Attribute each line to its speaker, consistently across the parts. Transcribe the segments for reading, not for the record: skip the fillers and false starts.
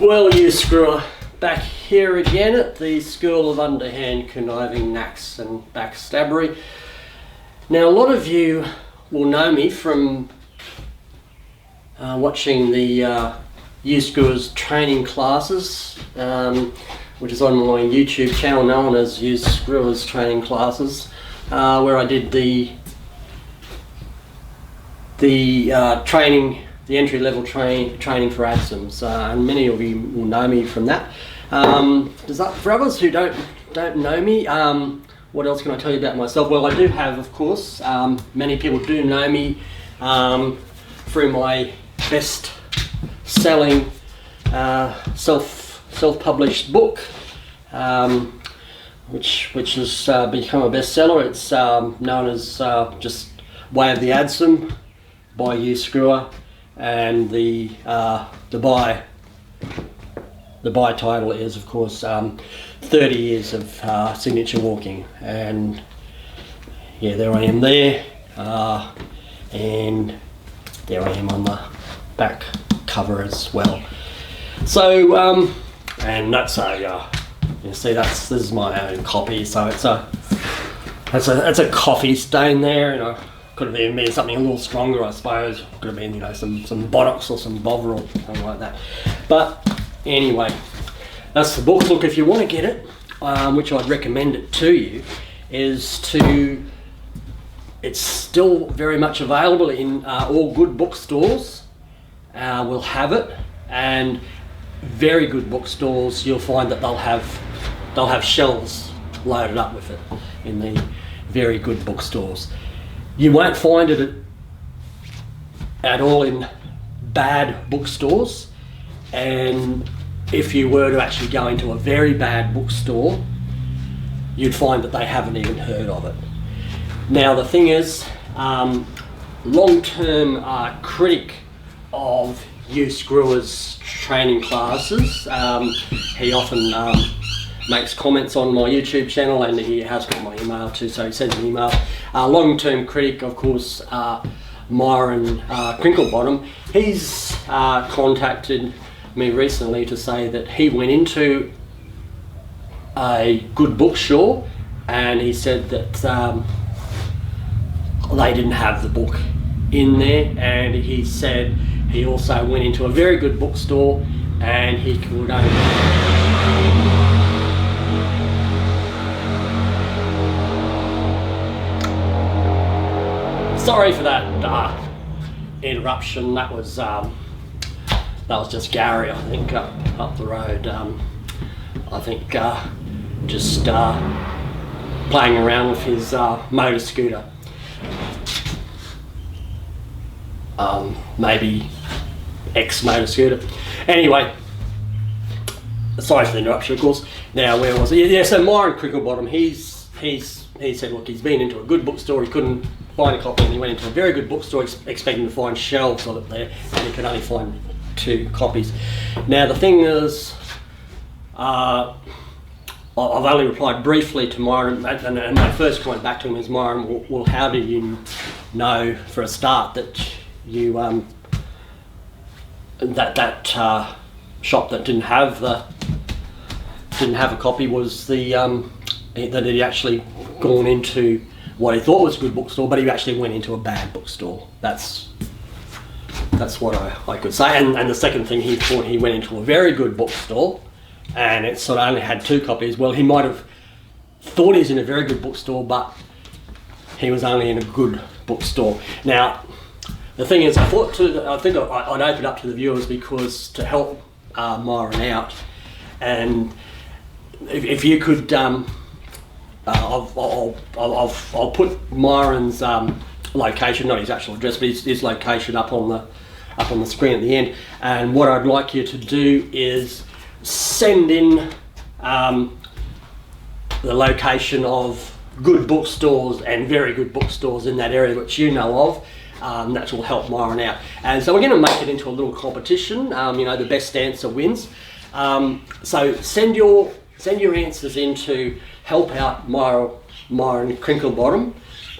Speaker 1: Well, you screwer, back here again at the School of Underhand Conniving, Knacks and Backstabbery. Now, a lot of you will know me from watching the You Screwers training classes, which is on my YouTube channel known as You Screwers Training Classes, where I did the training, the entry-level training for ADSMs, and many of you will know me from that. For others who don't know me, what else can I tell you about myself? Well, I do have, of course, many people do know me through my best-selling self-published book, which has become a bestseller. It's known as just Way of the ADSM by You Screwer, and the buy title is, of course, 30 years of signature walking. And yeah, there I am there, and there I am on the back cover as well. So and that's you see, this is my own copy, so it's a coffee stain there, you know. Could have even been something a little stronger, I suppose. Could have been, you know, some Botox or some Bovril, something like that. But anyway, that's the book. Look, if you want to get it, which I'd recommend it to you, it's still very much available in all good bookstores. Will have it, and very good bookstores, you'll find that they'll have shelves loaded up with it in the very good bookstores. You won't find it at all in bad bookstores, and if you were to actually go into a very bad bookstore, you'd find that they haven't even heard of it. Now, the thing is, long-term critic of You Screwers training classes, he often makes comments on my YouTube channel, and he has got my email too, so he sends an email. Long-term critic, of course, Myron Crinklebottom, he's contacted me recently to say that he went into a good bookstore and he said that they didn't have the book in there, and he said he also went into a very good bookstore and he could only... Sorry for that interruption. That was just Gary, I think, up the road. I think just playing around with his motor scooter. Maybe ex-motor scooter. Anyway, sorry for the interruption, of course. Now, where was it? Yeah, so Myron Crinklebottom, he said, look, he's been into a good bookstore, he couldn't find a copy, and he went into a very good bookstore expecting to find shelves of it there, and he could only find 2 copies. Now, the thing is, I've only replied briefly to Myron, and my first comment back to him is, Myron, well, how did you know for a start that you that shop that didn't have a copy was the that he'd actually gone into what he thought was a good bookstore, but he actually went into a bad bookstore. That's what I could say. And the second thing, he thought he went into a very good bookstore and it sort of only had 2 copies. Well, he might have thought he was in a very good bookstore, but he was only in a good bookstore. Now, the thing is, I think I'd open up to the viewers because to help Myron out, and if you could, I'll put Myron's location, not his actual address, but his location up on the screen at the end. And what I'd like you to do is send in the location of good bookstores and very good bookstores in that area which you know of. That will help Myron out. And so we're going to make it into a little competition. You know, the best answer wins. So send your answers in to help out Myron Crinklebottom,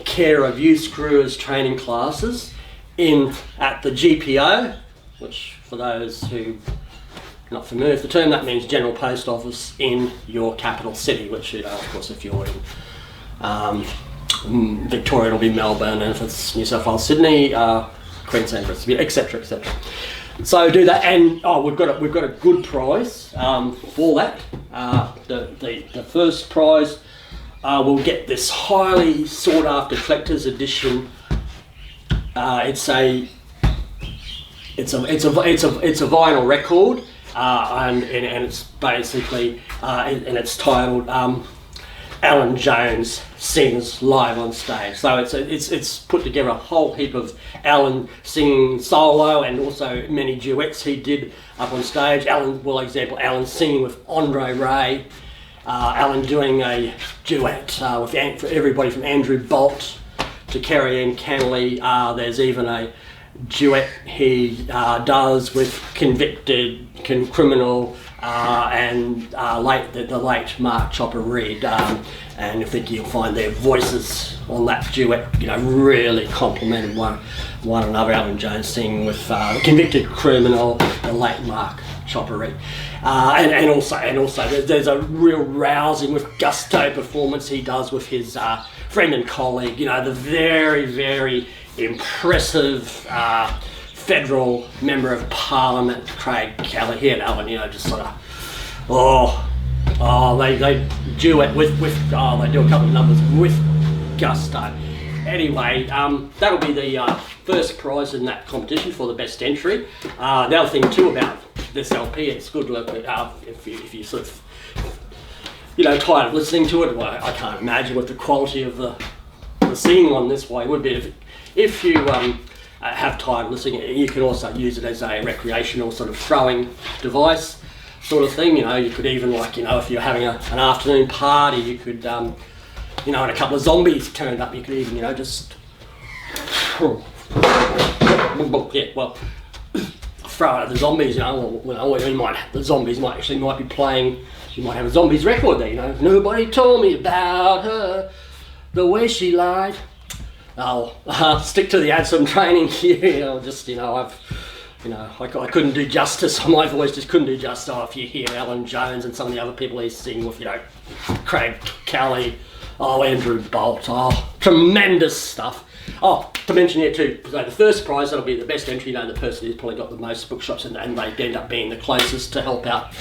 Speaker 1: care of You Screwers training classes at the GPO, which for those who not familiar with the term, that means general post office in your capital city, which, you know, of course, if you're in Victoria, it'll be Melbourne, and if it's New South Wales, Sydney, Queensland, etc., etc. So do that, and we've got a good prize for that. The first prize will get this highly sought after collector's edition. It's a vinyl record, and it's basically and it's titled Alan Jones Sings Live on Stage. So it's put together a whole heap of Alan singing solo and also many duets he did up on stage. Alan singing with Andre Ray, Alan doing a duet for everybody from Andrew Bolt to Kerry Ann Canley. There's even a duet he does with convicted criminal and the late Mark Chopper Reid, and I think you'll find their voices on that duet, you know, really complemented one another. Alan Jones singing with convicted criminal, the late Mark Chopper Reid, and also there's a real rousing with gusto performance he does with his friend and colleague, you know, the very, very impressive federal member of Parliament, Craig Kelly. He and Alan, you know, just sort of, they duet with they do a couple of numbers with gusto. Anyway, that'll be the first prize in that competition for the best entry. The other thing too about this LP, it's good to look at if you sort of, you know, tired of listening to it. Well, I can't imagine what the quality of the singing on this way would be. If you have time listening, you can also use it as a recreational sort of throwing device sort of thing. You know, you could even, like, you know, if you're having an afternoon party, you could, you know, and a couple of zombies turned up, you could even, you know, just, yeah, well, throw at the zombies, you know, the zombies might be playing, you might have a zombies record there, you know, nobody told me about her, the way she lied. I'll stick to the add some training here. I'll just, you know, I couldn't do justice. My voice just couldn't do justice. If you hear Alan Jones and some of the other people he's singing with, you know, Craig Kelly, Andrew Bolt, tremendous stuff. To mention here too, so the first prize, that'll be the best entry, you know, the person who's probably got the most bookshops, and they end up being the closest to help out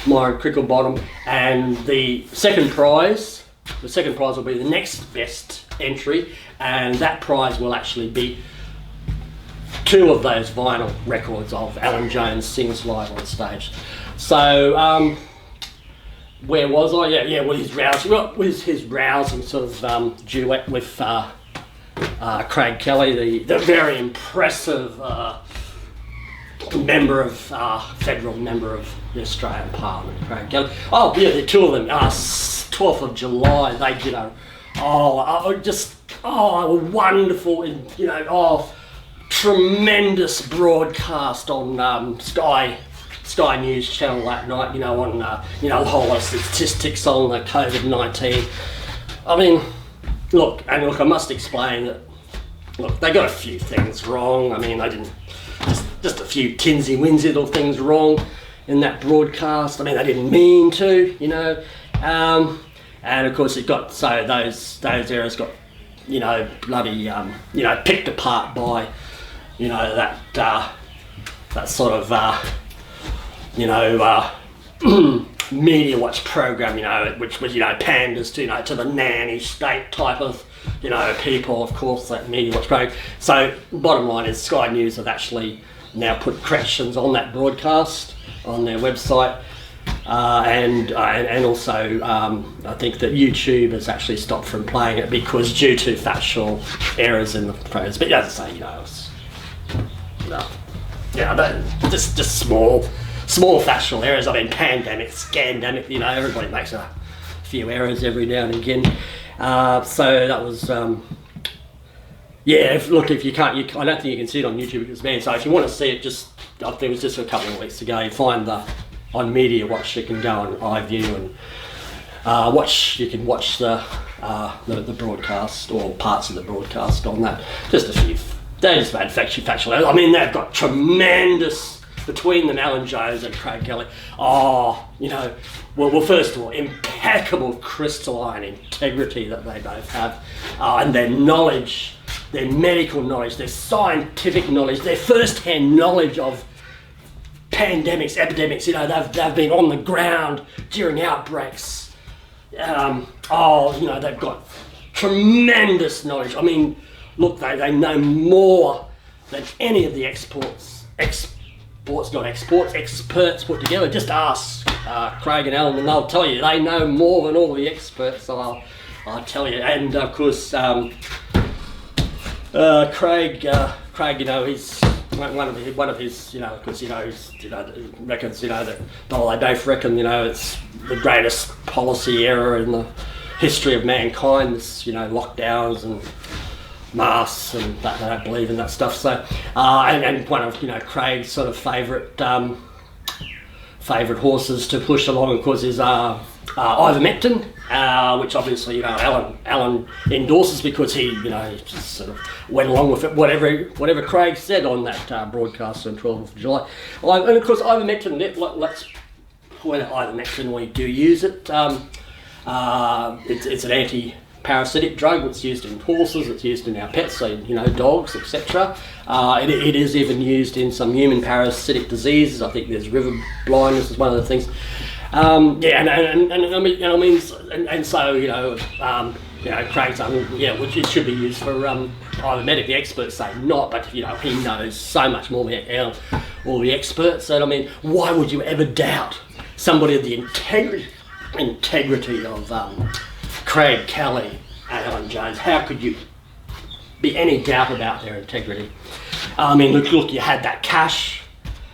Speaker 1: Myron Cricklebottom. And the second prize will be the next best entry, and that prize will actually be 2 of those vinyl records of Alan Jones Sings Live on Stage. So where was I? Yeah, with his rousing sort of duet with Craig Kelly, the very impressive federal member of the Australian Parliament, Craig Kelly. The 2 of them. 12th of July, they did a wonderful, you know, tremendous broadcast on Sky News Channel that night. You know, on you know, a whole lot of statistics on the COVID-19. I mean, look, I must explain that. Look, they got a few things wrong. I mean, they didn't just a few tinsy-winsy little things wrong in that broadcast. I mean, they didn't mean to, you know. And of course, those errors got, you know, bloody, you know, picked apart by, you know, that sort of, you know, Media Watch program, you know, which was, you know, panders to, you know, to the nanny state type of, you know, people, of course, that Media Watch program. So bottom line is Sky News have actually now put corrections on that broadcast on their website. And also, I think that YouTube has actually stopped from playing it because due to factual errors in the programs. But as I say, you know, just small factual errors. I mean, pandemic, scandemic. You know, everybody makes a few errors every now and again. So that was. If you can't, I don't think you can see it on YouTube because it's banned. So if you want to see it, I think it was just a couple of weeks ago. You find on Media Watch, you can go on iView and watch the broadcast or parts of the broadcast on that. Just a few. They just made factual. I mean, they've got tremendous between them, Alan Jones and Craig Kelly, well, first of all, impeccable crystalline integrity that they both have, and their knowledge, their medical knowledge, their scientific knowledge, their first-hand knowledge of pandemics, epidemics. They've been on the ground during outbreaks. They've got tremendous knowledge. I mean, look, they know more than any of the experts put together. Just ask Craig and Alan, and they'll tell you they know more than all the experts. I'll tell you. And of course, Craig, he's one of his, of course, reckons, that they both reckon, it's the greatest policy error in the history of mankind. This, lockdowns and masks, and that they don't believe in that stuff. So, and one of Craig's sort of favourite horses to push along, of course, is ivermectin, which obviously Alan endorses because he just sort of went along with it, whatever Craig said on that broadcast on 12th of July. And of course, ivermectin. Let's point out ivermectin. We do use it. It's an anti-parasitic drug. It's used in horses. It's used in our pets, so dogs, etc. It is even used in some human parasitic diseases. I think there's river blindness is one of the things. Craig's saying, which it should be used for ivermectin. The experts say not, but he knows so much more than all the experts. And why would you ever doubt somebody of the integrity of Craig Kelly and Alan Jones? How could you be any doubt about their integrity? Look, you had that cash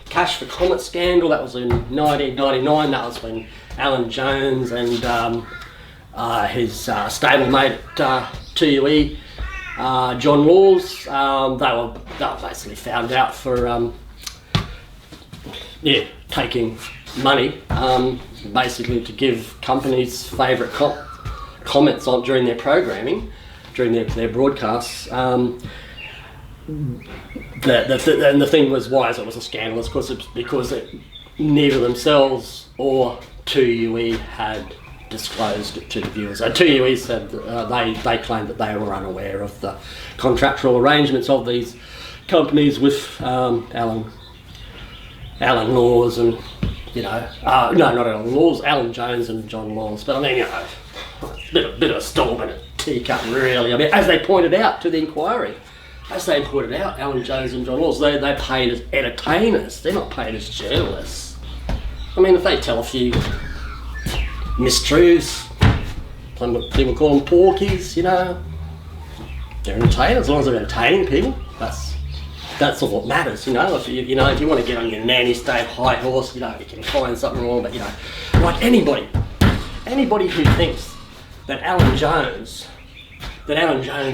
Speaker 1: for Comet scandal. That was in 1999. That was when Alan Jones and his stablemate at TUE, John Laws, they were basically found out for taking money, basically to give companies favourite comments on during their programming, during their broadcasts. And the thing was, why it was a scandal, of course, because neither themselves or TUE had disclosed it to the viewers. TUE said they claimed that they were unaware of the contractual arrangements of these companies with Alan Laws and no, not Alan Laws, Alan Jones and John Laws. But a bit of a storm in a teacup, really. As they pointed out to the inquiry. As they pointed out, Alan Jones and John Laws, they're paid as entertainers. They're not paid as journalists. If they tell a few mistruths, some people call them porkies, they're entertainers. As long as they're entertaining people, that's all that matters. If you want to get on your nanny state high horse, you can find something wrong. But like anybody who thinks that Alan Jones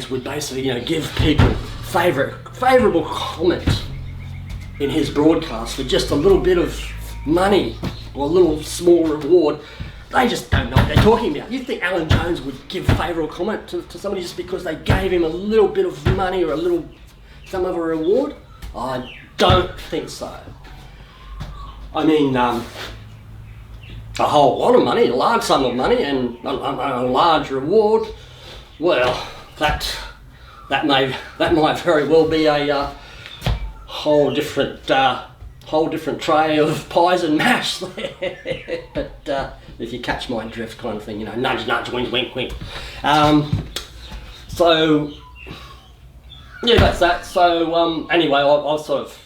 Speaker 1: would basically give people favourable comment in his broadcast for just a little bit of money or a little small reward, they just don't know what they're talking about. You think Alan Jones would give favourable comment to somebody just because they gave him a little bit of money or some other reward? I don't think so. A whole lot of money, a large sum of money and a large reward, well, that might very well be a whole different tray of pies and mash there. But if you catch my drift, kind of thing, nudge, nudge, wink, wink, wink. So yeah, that's that. So anyway, I've sort of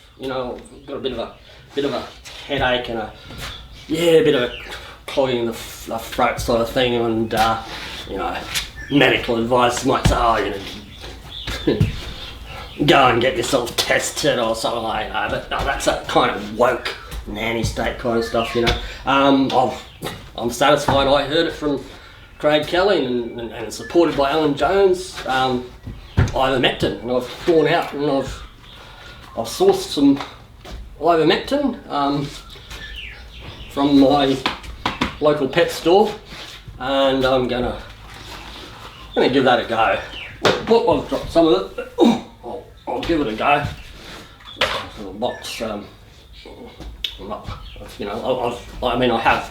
Speaker 1: got a bit of a headache and a bit of a clogging the throat sort of thing, and medical advice might say, go and get yourself tested or something like that. But no, that's a kind of woke nanny state kind of stuff, I'm satisfied I heard it from Craig Kelly and supported by Alan Jones, ivermectin, and I've gone out and I've sourced some ivermectin from my local pet store, and I'm gonna give that a go. I've dropped some of it, but I'll give it a go. Little box you know, I have.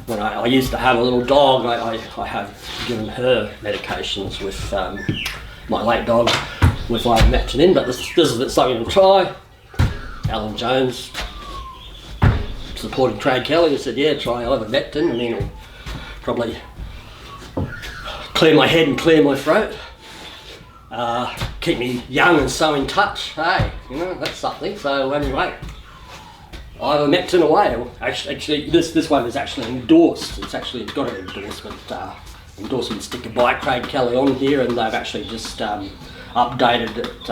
Speaker 1: When I used to have a little dog, I have given her medications with my late dog with ivermectin in, but this is something to try. Alan Jones supported Craig Kelly, who said, yeah, try ivermectin, and then it'll probably clear my head and clear my throat. Keep me young and so in touch. Hey, you know, that's something. So anyway, ivermectin away. Actually, this one is actually endorsed. It's actually got an endorsement sticker by Craig Kelly on here, and they've actually just updated it.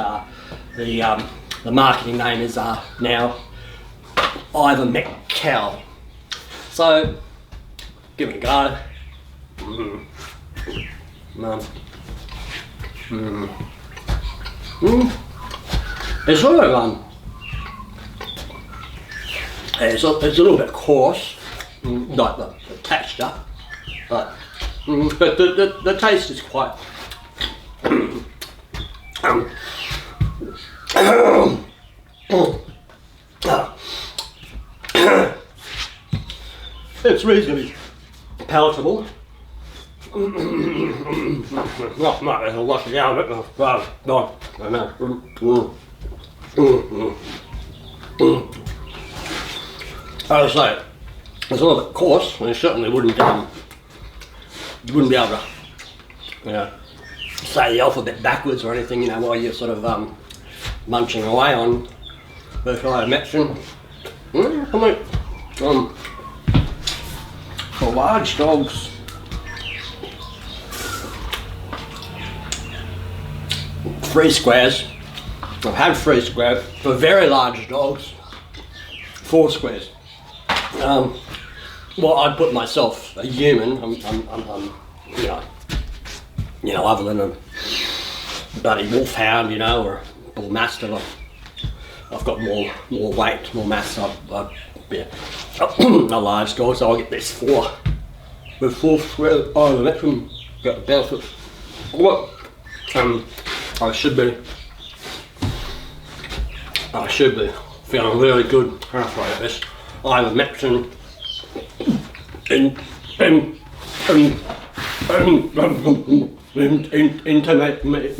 Speaker 1: The marketing name is now Ivermectin. So give it a go. It's sort of it's a little bit coarse, like the texture, but the taste is quite. It's reasonably palatable. Not much, I'll wash it down a bit. No, I know. I would say it's a little bit coarse, and you certainly wouldn't be able to, you know, say the alphabet backwards or anything, you know, while you're sort of munching away on ivermectin. For large dogs, three squares. I've had 3 squares. For very large dogs, 4 squares. Well, I'd put myself, a human, I'm you know, other than a bloody wolfhound, you know, or a bull mastiff, I've got more weight, more mass. I'd be a large dog, so I'll get this 4 with 4 squares. Oh, the next one got the benefit. What? I should be feeling really good halfway at this. Ivermectin intimate me.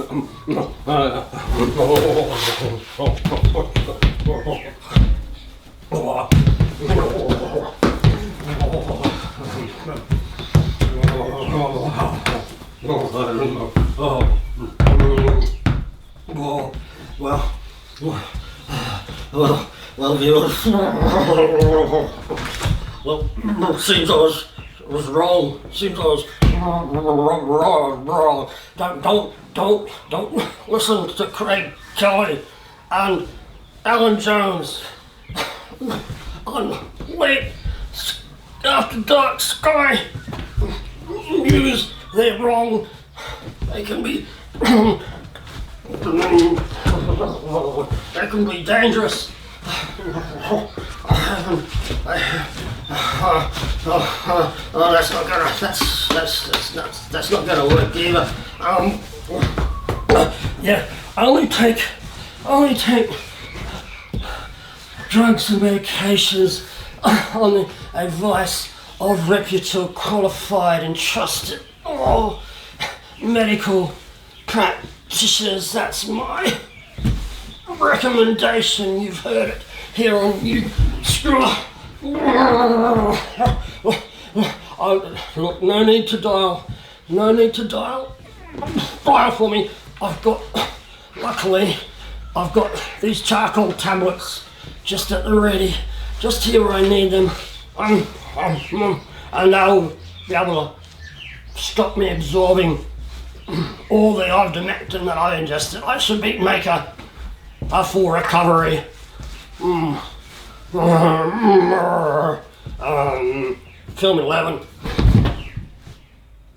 Speaker 1: Well, viewers. Well, seems I was wrong. Seems I was wrong. Don't listen to Craig Kelly and Alan Jones on Late After Dark Sky News. They're wrong. They can be dangerous. That's not gonna work either. Yeah, I only take drugs and medications on the advice of reputable, qualified and trusted medical practitioners. That's my recommendation. You've heard it here on You Screw. Look, no need to dial. Dial for me. Luckily, I've got these charcoal tablets just at the ready, just here where I need them. And they'll be able to stop me absorbing all the ivermectin that I ingested. I should make a full recovery. Film 11.